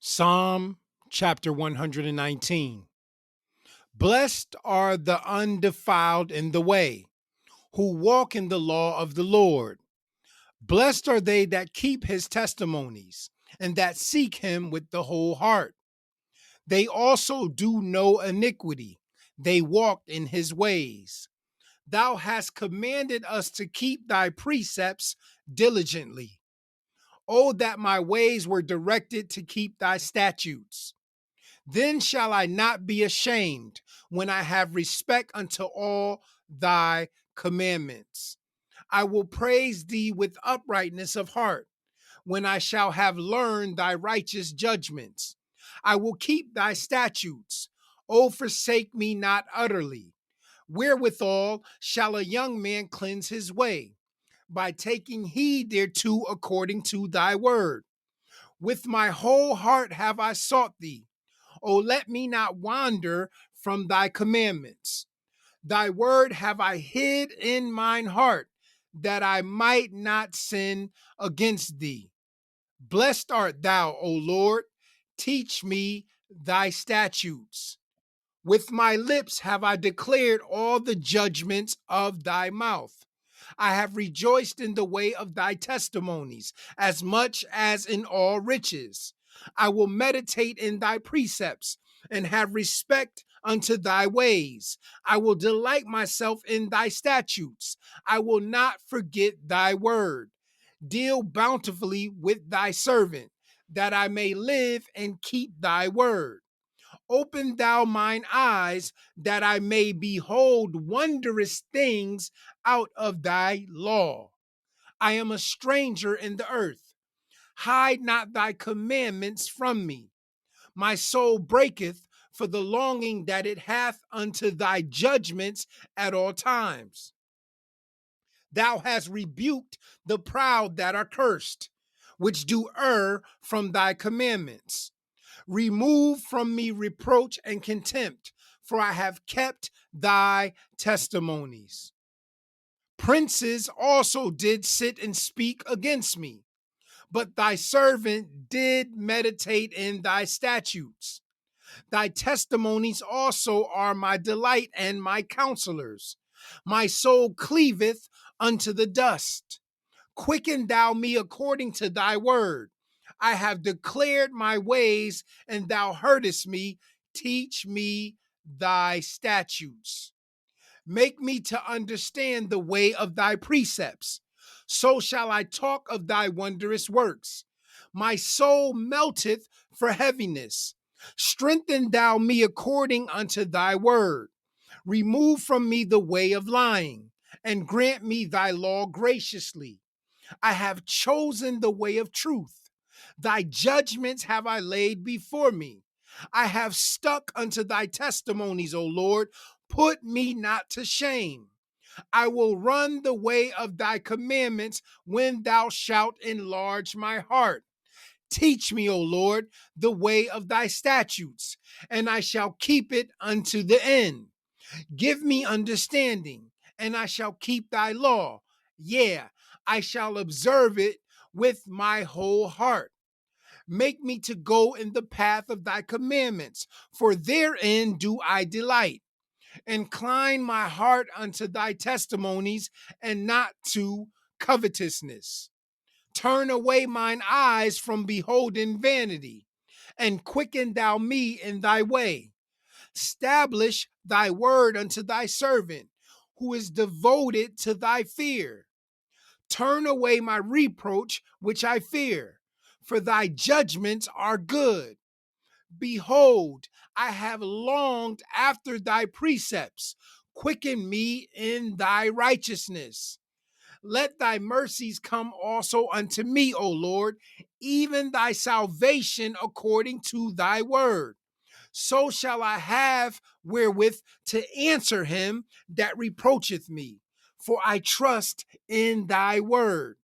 Psalm chapter 119. Blessed are the undefiled in the way, who walk in the law of the Lord. Blessed are they that keep his testimonies, and that seek him with the whole heart. They also do no iniquity, they walked in his ways. Thou hast commanded us to keep thy precepts diligently. Oh, that my ways were directed to keep thy statutes. Then shall I not be ashamed when I have respect unto all thy commandments. I will praise thee with uprightness of heart when I shall have learned thy righteous judgments. I will keep thy statutes. O forsake me not utterly. Wherewithal shall a young man cleanse his way? By taking heed thereto according to thy word. With my whole heart have I sought thee. O let me not wander from thy commandments. Thy word have I hid in mine heart, that I might not sin against thee. Blessed art thou, O Lord. Teach me thy statutes. With my lips have I declared all the judgments of thy mouth. I have rejoiced in the way of thy testimonies, as much as in all riches. I will meditate in thy precepts and have respect unto thy ways. I will delight myself in thy statutes. I will not forget thy word. Deal bountifully with thy servant, that I may live and keep thy word. Open thou mine eyes, that I may behold wondrous things out of thy law. I am a stranger in the earth. Hide not thy commandments from me. My soul breaketh for the longing that it hath unto thy judgments at all times. Thou hast rebuked the proud that are cursed, which do err from thy commandments. Remove from me reproach and contempt, for I have kept thy testimonies. Princes also did sit and speak against me, but thy servant did meditate in thy statutes. Thy testimonies also are my delight and my counselors. My soul cleaveth unto the dust. Quicken thou me according to thy word. I have declared my ways, and thou heardest me. Teach me thy statutes. Make me to understand the way of thy precepts. So shall I talk of thy wondrous works. My soul melteth for heaviness. Strengthen thou me according unto thy word. Remove from me the way of lying, and grant me thy law graciously. I have chosen the way of truth. Thy judgments have I laid before me. I have stuck unto thy testimonies, O Lord. Put me not to shame. I will run the way of thy commandments when thou shalt enlarge my heart. Teach me, O Lord, the way of thy statutes, and I shall keep it unto the end. Give me understanding, and I shall keep thy law. Yeah, I shall observe it with my whole heart. Make me to go in the path of thy commandments, for therein do I delight. Incline my heart unto thy testimonies, and not to covetousness. Turn away mine eyes from beholding vanity, and quicken thou me in thy way. Establish thy word unto thy servant, who is devoted to thy fear. Turn away my reproach, which I fear, for thy judgments are good. Behold, I have longed after thy precepts. Quicken me in thy righteousness. Let thy mercies come also unto me, O Lord, even thy salvation according to thy word. So shall I have wherewith to answer him that reproacheth me, for I trust in thy word.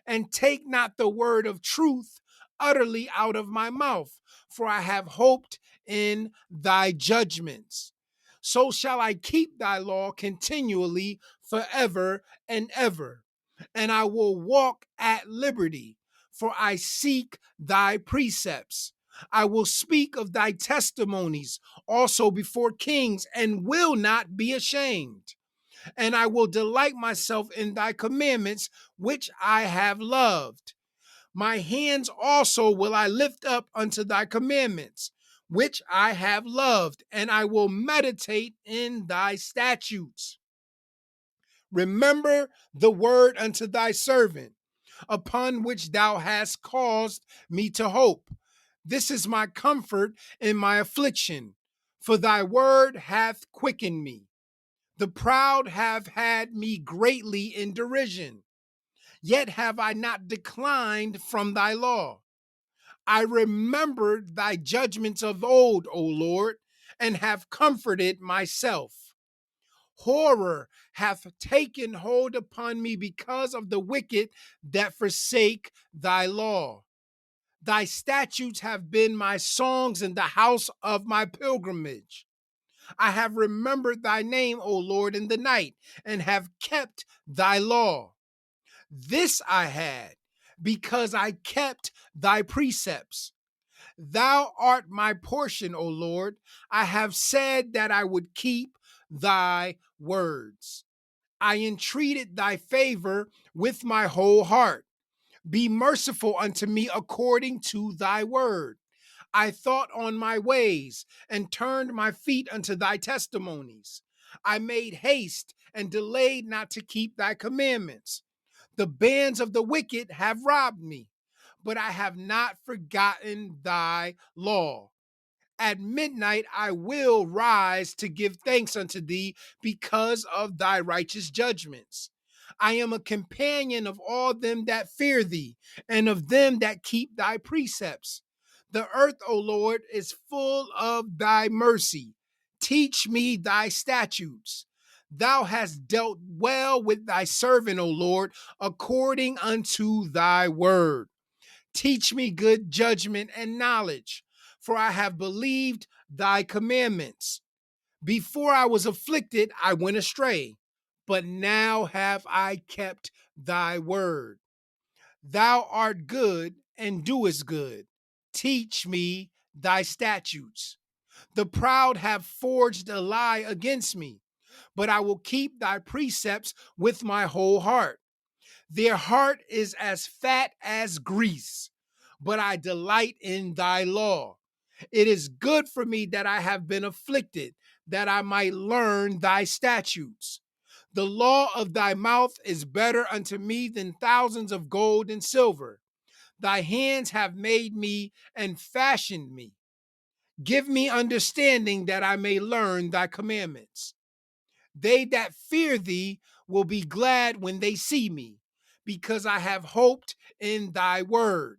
And take not the word of truth utterly out of my mouth, for I have hoped in thy judgments. So shall I keep thy law continually forever and ever. And I will walk at liberty, for I seek thy precepts. I will speak of thy testimonies also before kings and will not be ashamed. And I will delight myself in thy commandments, which I have loved. My hands also will I lift up unto thy commandments, which I have loved, and I will meditate in thy statutes. Remember the word unto thy servant, upon which thou hast caused me to hope. This is my comfort in my affliction, for thy word hath quickened me. The proud have had me greatly in derision, yet have I not declined from thy law. I remembered thy judgments of old, O Lord, and have comforted myself. Horror hath taken hold upon me because of the wicked that forsake thy law. Thy statutes have been my songs in the house of my pilgrimage. I have remembered thy name, O Lord, in the night, and have kept thy law. This I had, because I kept thy precepts. Thou art my portion, O Lord. I have said that I would keep thy words. I entreated thy favor with my whole heart. Be merciful unto me according to thy word. I thought on my ways and turned my feet unto thy testimonies. I made haste and delayed not to keep thy commandments. The bands of the wicked have robbed me, but I have not forgotten thy law. At midnight I will rise to give thanks unto thee because of thy righteous judgments. I am a companion of all them that fear thee, and of them that keep thy precepts. The earth, O Lord, is full of thy mercy. Teach me thy statutes. Thou hast dealt well with thy servant, O Lord, according unto thy word. Teach me good judgment and knowledge, for I have believed thy commandments. Before I was afflicted, I went astray, but now have I kept thy word. Thou art good and doest good. Teach me thy statutes. The proud have forged a lie against me, but I will keep thy precepts with my whole heart. Their heart is as fat as grease, but I delight in thy law. It is good for me that I have been afflicted, that I might learn thy statutes. The law of thy mouth is better unto me than thousands of gold and silver. Thy hands have made me and fashioned me. Give me understanding that I may learn thy commandments. They that fear thee will be glad when they see me, because I have hoped in thy word.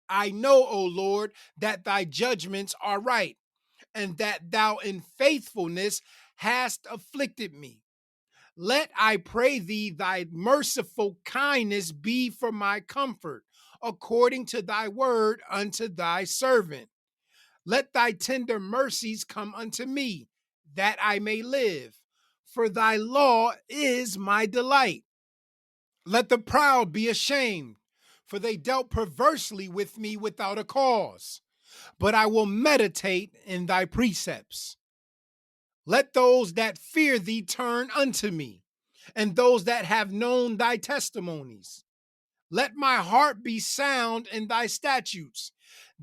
I know, O Lord, that thy judgments are right, and that thou in faithfulness hast afflicted me. Let, I pray thee, thy merciful kindness be for my comfort, according to thy word unto thy servant. Let thy tender mercies come unto me, that I may live. For thy law is my delight. Let the proud be ashamed, for they dealt perversely with me without a cause. But I will meditate in thy precepts. Let those that fear thee turn unto me, and those that have known thy testimonies. Let my heart be sound in thy statutes,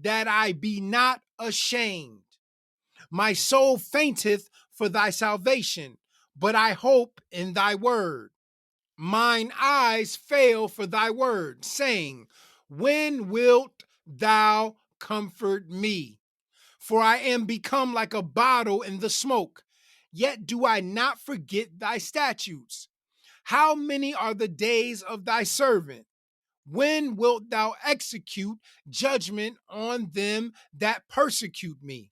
that I be not ashamed. My soul fainteth for thy salvation, but I hope in thy word. Mine eyes fail for thy word, saying, when wilt thou comfort me? For I am become like a bottle in the smoke, yet do I not forget thy statutes. How many are the days of thy servant? When wilt thou execute judgment on them that persecute me?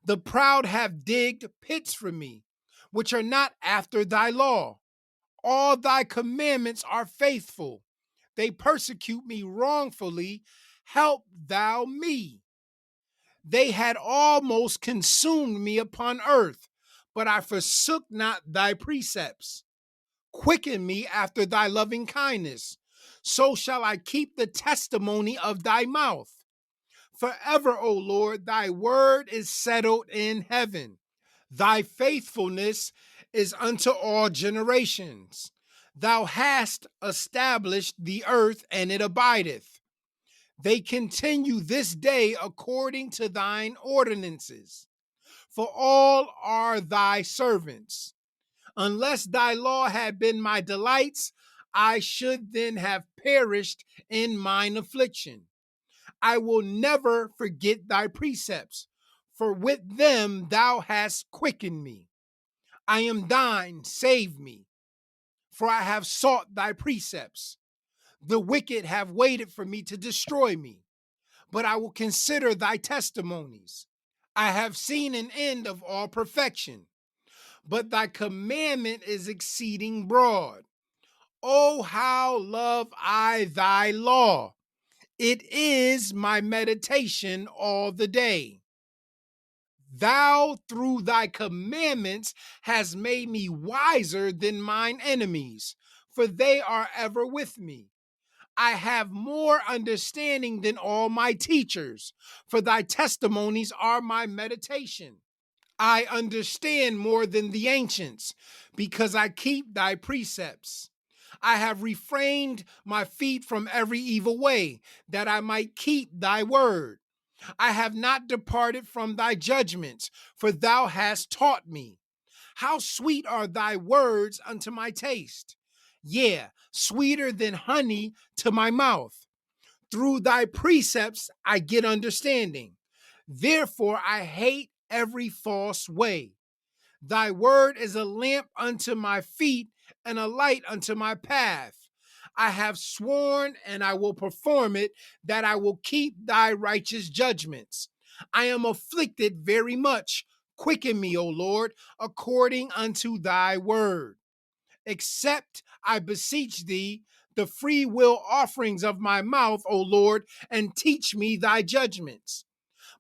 The proud have digged pits for me, which are not after thy law. All thy commandments are faithful. They persecute me wrongfully. Help thou me. They had almost consumed me upon earth, but I forsook not thy precepts. Quicken me after thy loving kindness. So shall I keep the testimony of thy mouth. Forever, O Lord, thy word is settled in heaven. Thy faithfulness is unto all generations. Thou hast established the earth, and it abideth. They continue this day according to thine ordinances, for all are thy servants. Unless thy law had been my delights, I should then have perished in mine affliction. I will never forget thy precepts, for with them thou hast quickened me. I am thine, save me, for I have sought thy precepts. The wicked have waited for me to destroy me, but I will consider thy testimonies. I have seen an end of all perfection, but thy commandment is exceeding broad. Oh, how love I thy law! It is my meditation all the day. Thou, through thy commandments, hast made me wiser than mine enemies, for they are ever with me. I have more understanding than all my teachers, for thy testimonies are my meditation. I understand more than the ancients, because I keep thy precepts. I have refrained my feet from every evil way, that I might keep thy word. I have not departed from thy judgments, for thou hast taught me. How sweet are thy words unto my taste! Yea, sweeter than honey to my mouth. Through thy precepts I get understanding. Therefore I hate every false way. Thy word is a lamp unto my feet and a light unto my path. I have sworn and I will perform it, that I will keep thy righteous judgments. I am afflicted very much. Quicken me, O Lord, according unto thy word. Accept, I beseech thee, the free will offerings of my mouth, O Lord, and teach me thy judgments.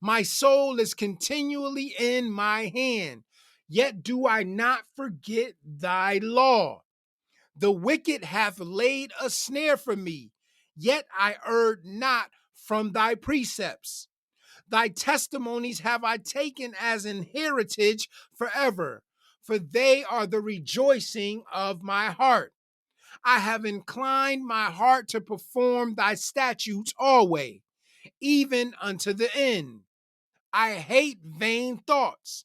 My soul is continually in my hand, yet do I not forget thy law. The wicked hath laid a snare for me, yet I erred not from thy precepts. Thy testimonies have I taken as an heritage forever, for they are the rejoicing of my heart. I have inclined my heart to perform thy statutes always, even unto the end. I hate vain thoughts,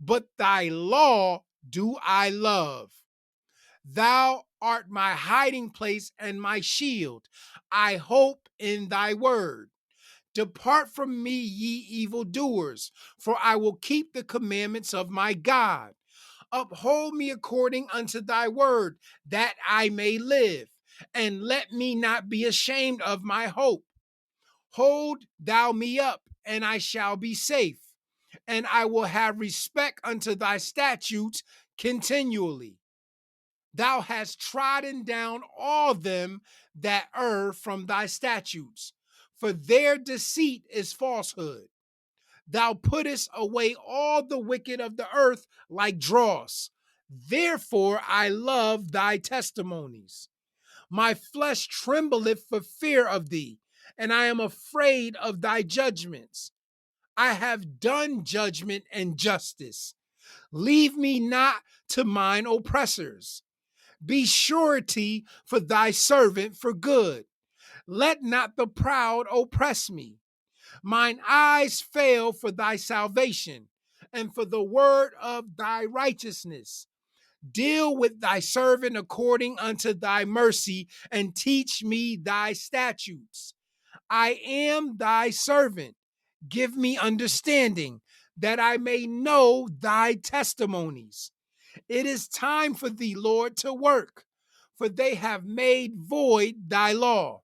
but thy law do I love. Thou art my hiding place and my shield. I hope in thy word. Depart from me, ye evildoers, for I will keep the commandments of my God. Uphold me according unto thy word, that I may live, and let me not be ashamed of my hope. Hold thou me up, and I shall be safe, and I will have respect unto thy statutes continually. Thou hast trodden down all them that err from thy statutes, for their deceit is falsehood. Thou puttest away all the wicked of the earth like dross. Therefore I love thy testimonies. My flesh trembleth for fear of thee, and I am afraid of thy judgments. I have done judgment and justice. Leave me not to mine oppressors. Be surety for thy servant for good. Let not the proud oppress me. Mine eyes fail for thy salvation, and for the word of thy righteousness. Deal with thy servant according unto thy mercy, and teach me thy statutes. I am thy servant. Give me understanding, that I may know thy testimonies. It is time for thee, Lord, to work, for they have made void thy law.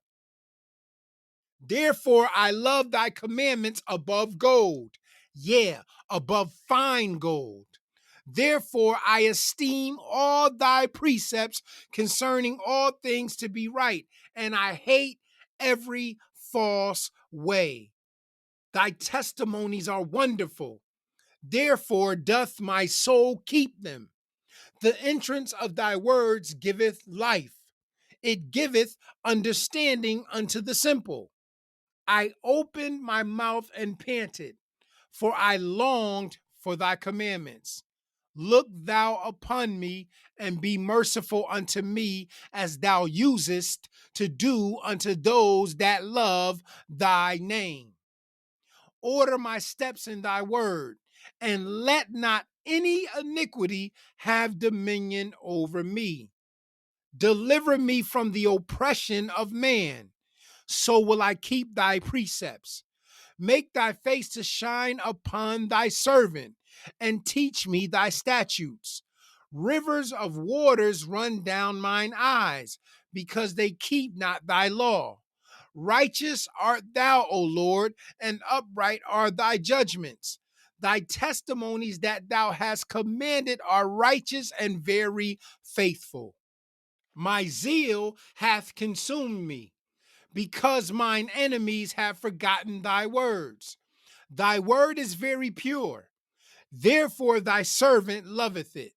Therefore, I love thy commandments above gold, yeah, above fine gold. Therefore, I esteem all thy precepts concerning all things to be right, and I hate every false way. Thy testimonies are wonderful. Therefore, doth my soul keep them. The entrance of thy words giveth life, it giveth understanding unto the simple. I opened my mouth and panted, for I longed for thy commandments. Look thou upon me and be merciful unto me, as thou usest to do unto those that love thy name. Order my steps in thy word, and let not any iniquity have dominion over me. Deliver me from the oppression of man, so will I keep thy precepts. Make thy face to shine upon thy servant, and teach me thy statutes. Rivers of waters run down mine eyes, because they keep not thy law. Righteous art thou, O Lord, and upright are thy judgments. Thy testimonies that thou hast commanded are righteous and very faithful. My zeal hath consumed me, because mine enemies have forgotten thy words. Thy word is very pure, therefore thy servant loveth it.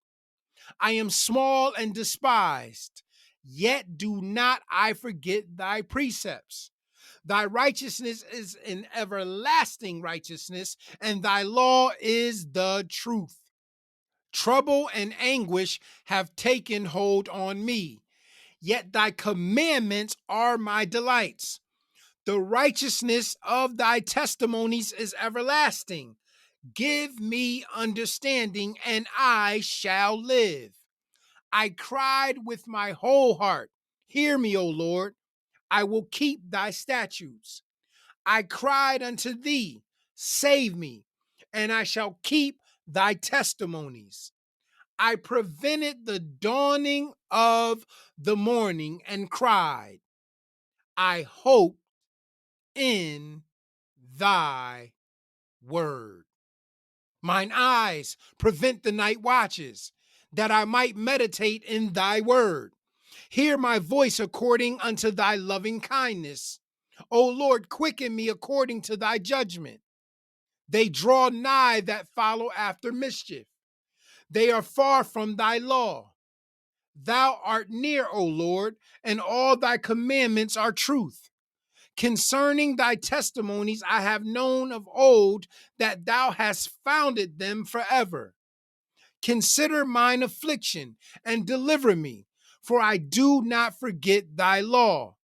I am small and despised, yet do not I forget thy precepts. Thy righteousness is an everlasting righteousness, and thy law is the truth. Trouble and anguish have taken hold on me, yet thy commandments are my delights. The righteousness of thy testimonies is everlasting. Give me understanding, and I shall live. I cried with my whole heart. Hear me, O Lord. I will keep thy statutes. I cried unto thee, save me, and I shall keep thy testimonies. I prevented the dawning of the morning and cried, I hope in thy word. Mine eyes prevent the night watches, that I might meditate in thy word. Hear my voice according unto thy loving kindness. O Lord, quicken me according to thy judgment. They draw nigh that follow after mischief. They are far from thy law. Thou art near, O Lord, and all thy commandments are truth. Concerning thy testimonies, I have known of old that thou hast founded them forever. Consider mine affliction and deliver me, for I do not forget thy law.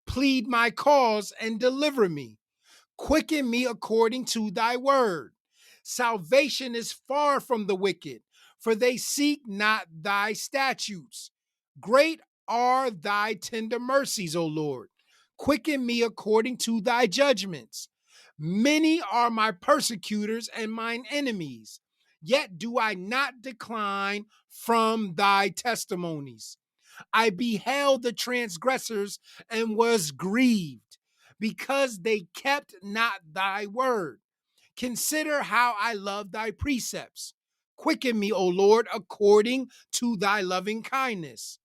Plead my cause and deliver me. Quicken me according to thy word. Salvation is far from the wicked, for they seek not thy statutes. Great are thy tender mercies, O Lord. Quicken me according to thy judgments. Many are my persecutors and mine enemies, yet do I not decline from thy testimonies. I beheld the transgressors and was grieved, because they kept not thy word. Consider how I love thy precepts. Quicken me, O Lord, according to thy loving kindness.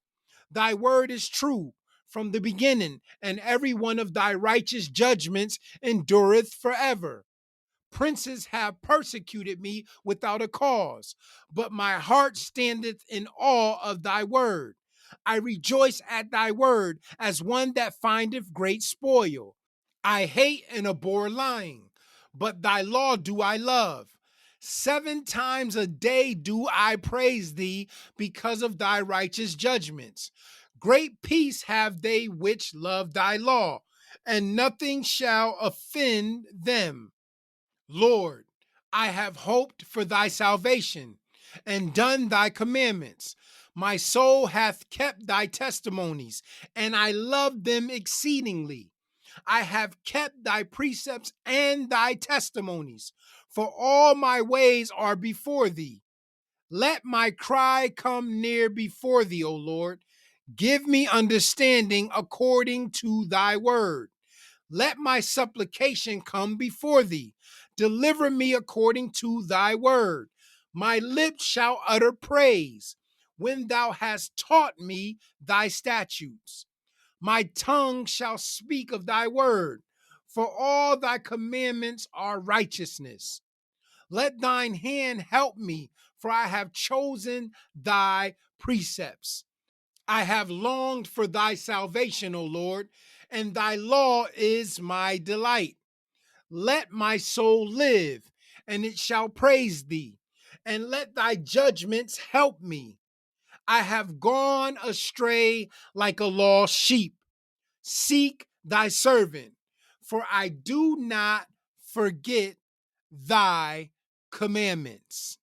Thy word is true from the beginning, and every one of thy righteous judgments endureth forever. Princes have persecuted me without a cause, but my heart standeth in awe of thy word. I rejoice at thy word as one that findeth great spoil. I hate and abhor lying, but thy law do I love. 7 times a day do I praise thee because of thy righteous judgments. Great peace have they which love thy law, and nothing shall offend them. Lord, I have hoped for thy salvation and done thy commandments. My soul hath kept thy testimonies, and I love them exceedingly. I have kept thy precepts and thy testimonies, for all my ways are before thee. Let my cry come near before thee, O Lord. Give me understanding according to thy word. Let my supplication come before thee. Deliver me according to thy word. My lips shall utter praise when thou hast taught me thy statutes. My tongue shall speak of thy word, for all thy commandments are righteousness. Let thine hand help me, for I have chosen thy precepts. I have longed for thy salvation, O Lord, and thy law is my delight. Let my soul live, and it shall praise thee, and let thy judgments help me. I have gone astray like a lost sheep. Seek thy servant, for I do not forget thy commandments.